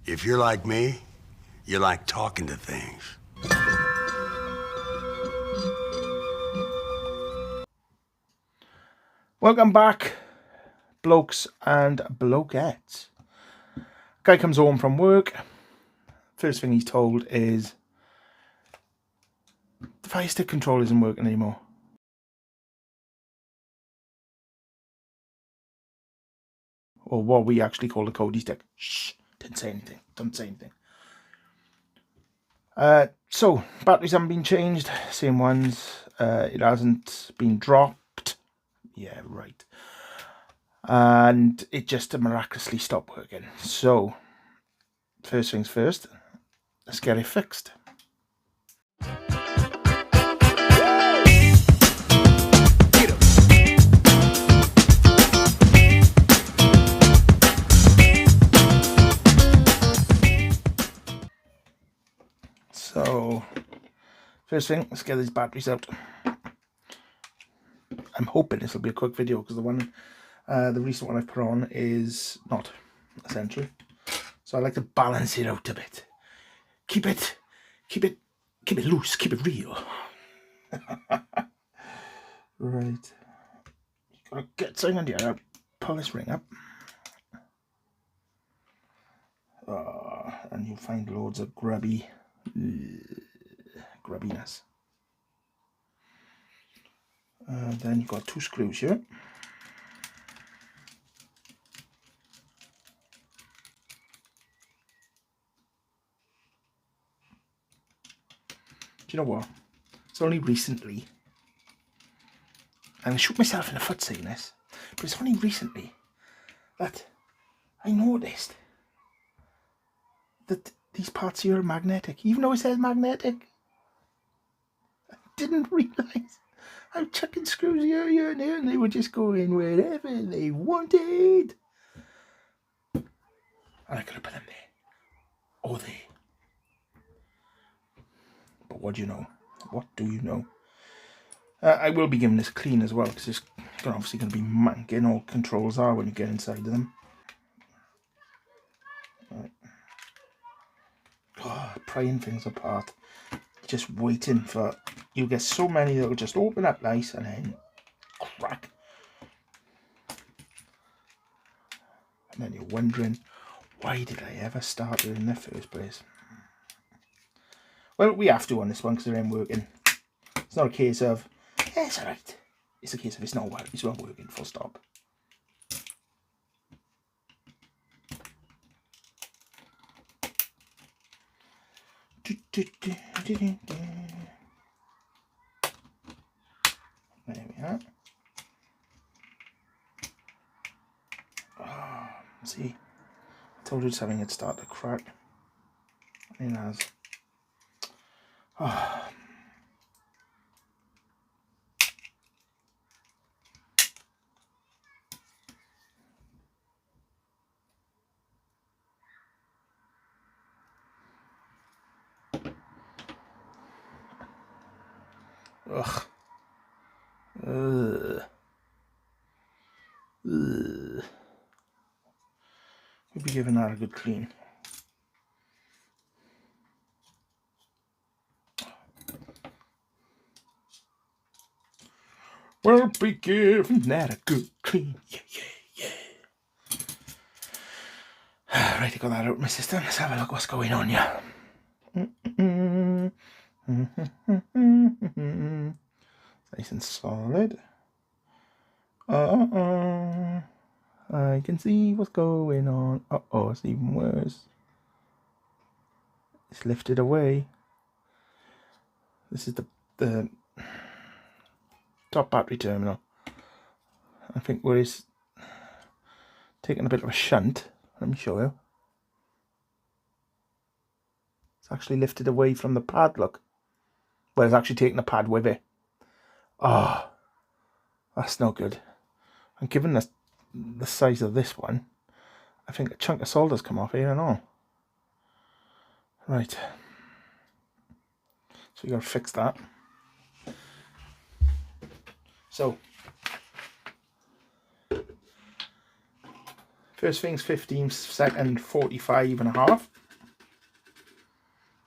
If you're like me, you like talking to things. Welcome back, blokes and blokettes. Guy comes home from work. First thing he's told is the Firestick control isn't working anymore. Or what we actually call the Cody stick. Shh, didn't say anything. Don't say anything. So, batteries haven't been changed. Same ones. It hasn't been dropped. Yeah, right. And it just miraculously stopped working. So, first things first, let's get it fixed. So, first thing, let's get these batteries out. I'm hoping this will be a quick video because the recent one I've put on is not essential. So I like to balance it out a bit. Keep it loose, keep it real. Right. Gotta get something under here. Pull this ring up. And you'll find loads of grubbiness. Then you've got 2 screws here. Do you know what? It's only recently, and I shoot myself in the foot saying this, but it's only recently that I noticed that these parts here are magnetic, even though it says magnetic. I didn't realise. I'm chucking screws here and there, and they were just going wherever they wanted. And I could have put them there, or there. But what do you know? What do you know? I will be giving this a clean as well, because it's obviously going to be manking. All controls are when you get inside of them. Right. Oh, prying things apart. Just waiting for... You'll get so many that will just open up nice and then crack. And then you're wondering, why did I ever start it in the first place? Well, we have to on this one because they're in working. It's not a case of, yeah, it's alright. It's a case of it's not working, full stop. There we are. Oh, see, I told you it's having it start to crack. It has. Oh. Ugh. Ugh. Ugh. We'll be giving that a good clean. We'll be giving that a good clean. Yeah. Right, I got that out of my system. Let's have a look what's going on here. Nice and solid. I can see what's going on. It's even worse. It's lifted away. This is the top battery terminal. I think where it's taking a bit of a shunt. Let me show you. It's actually lifted away from the pad, look. Well, it's actually taking the pad with it. Oh, that's no good. And given the size of this one, I think a chunk of solder's come off here and all. Right. So you got to fix that. So First thing's 15, second 45.5.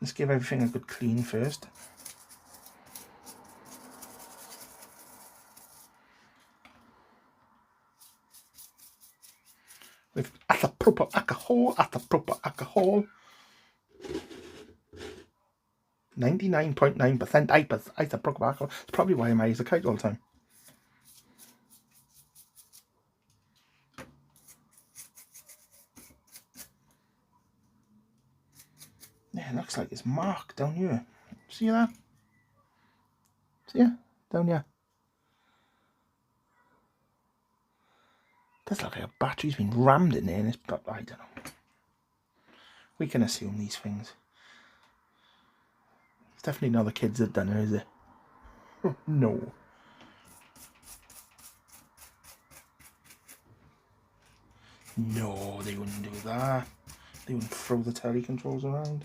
Let's give everything a good clean first. With at the proper alcohol, 99.9% isopropyl alcohol. It's probably why I'm eyes are kite all the time. Yeah, it looks like it's marked down here. See that? See ya? Down here. Does look like a battery's been rammed in there, but I don't know. We can assume these things. It's definitely not the kids that done it, is it? No. No, they wouldn't do that. They wouldn't throw the telly controls around.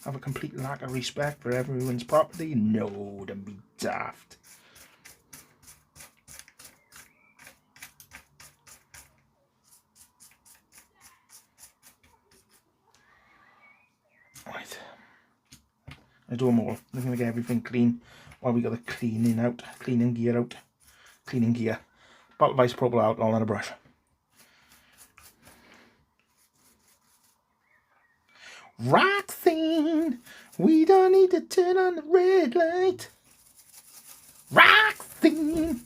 Have a complete lack of respect for everyone's property? No, don't be daft. Right. I do them all. I'm going to get everything clean while we got the cleaning gear out. Cleaning gear. Bottle of isopropyl alcohol and a brush. Roxine, we don't need to turn on the red light. Roxine.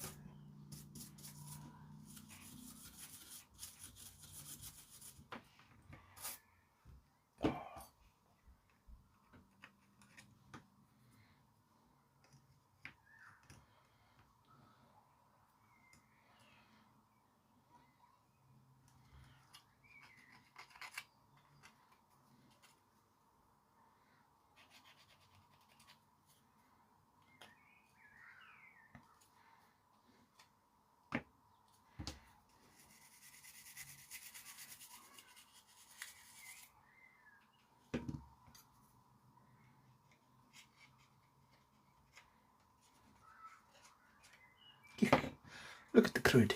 Look at the crud.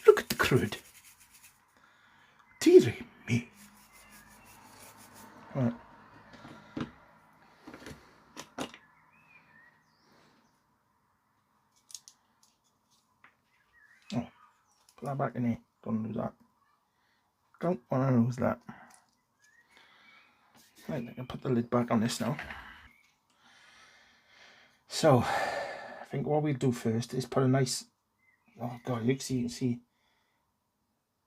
Look at the crud. Dear me. Right. Oh, put that back in here. Don't lose that. Don't want to lose that. Right, I can put the lid back on this now. So, I think what we'll do first is put a nice... Oh god, you can see...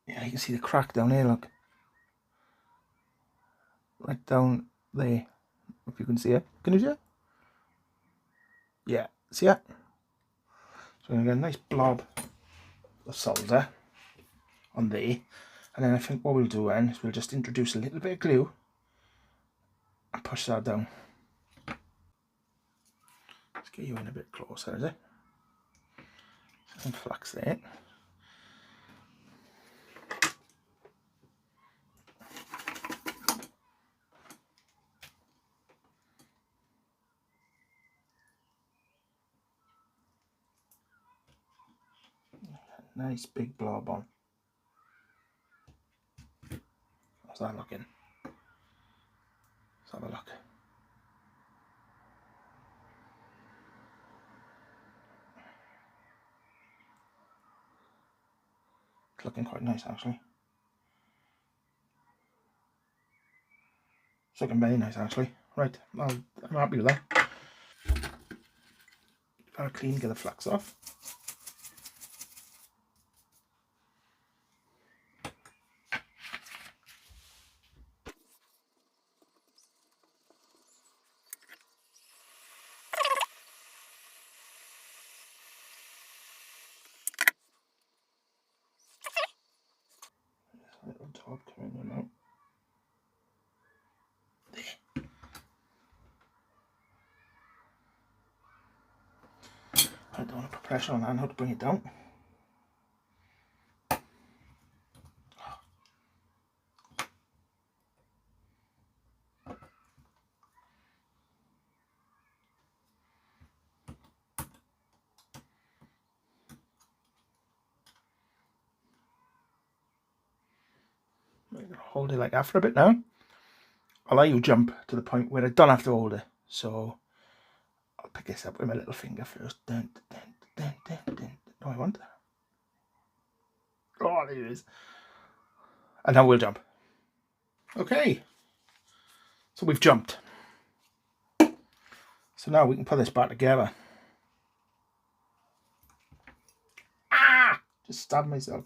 Yeah, you can see the crack down here, look. Right down there. If you can see it. Can you see it? Yeah, see it? So we're going to get a nice blob of solder on there. And then I think what we'll do then is we'll just introduce a little bit of glue and push that down. Let's get you in a bit closer, is it? Some flux there. Nice big blob on. How's that looking? Let's have a look. It's looking quite nice actually. It's looking very nice actually. Right, I'm happy with that. Gotta clean, get the flux off. There's a little top coming in now. I don't want to put pressure on that and how to bring it down. I'm going to hold it like that for a bit now. I'll let you jump to the point where I don't have to hold it. So I'll pick this up with my little finger first. Dun, dun, dun, dun, dun, dun. No, I want that. Oh, there it is. And now we'll jump. Okay. So we've jumped. So now we can put this back together. Ah! Just stabbed myself.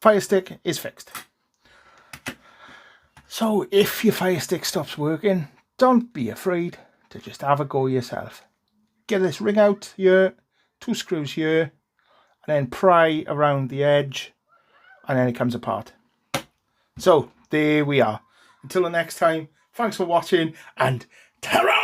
Firestick is fixed. So if your Firestick stops working, don't be afraid to just have a go yourself. Get this ring out here, 2 screws here, and then pry around the edge, and then it comes apart. So there we are. Until the next time, thanks for watching, and ta-ra!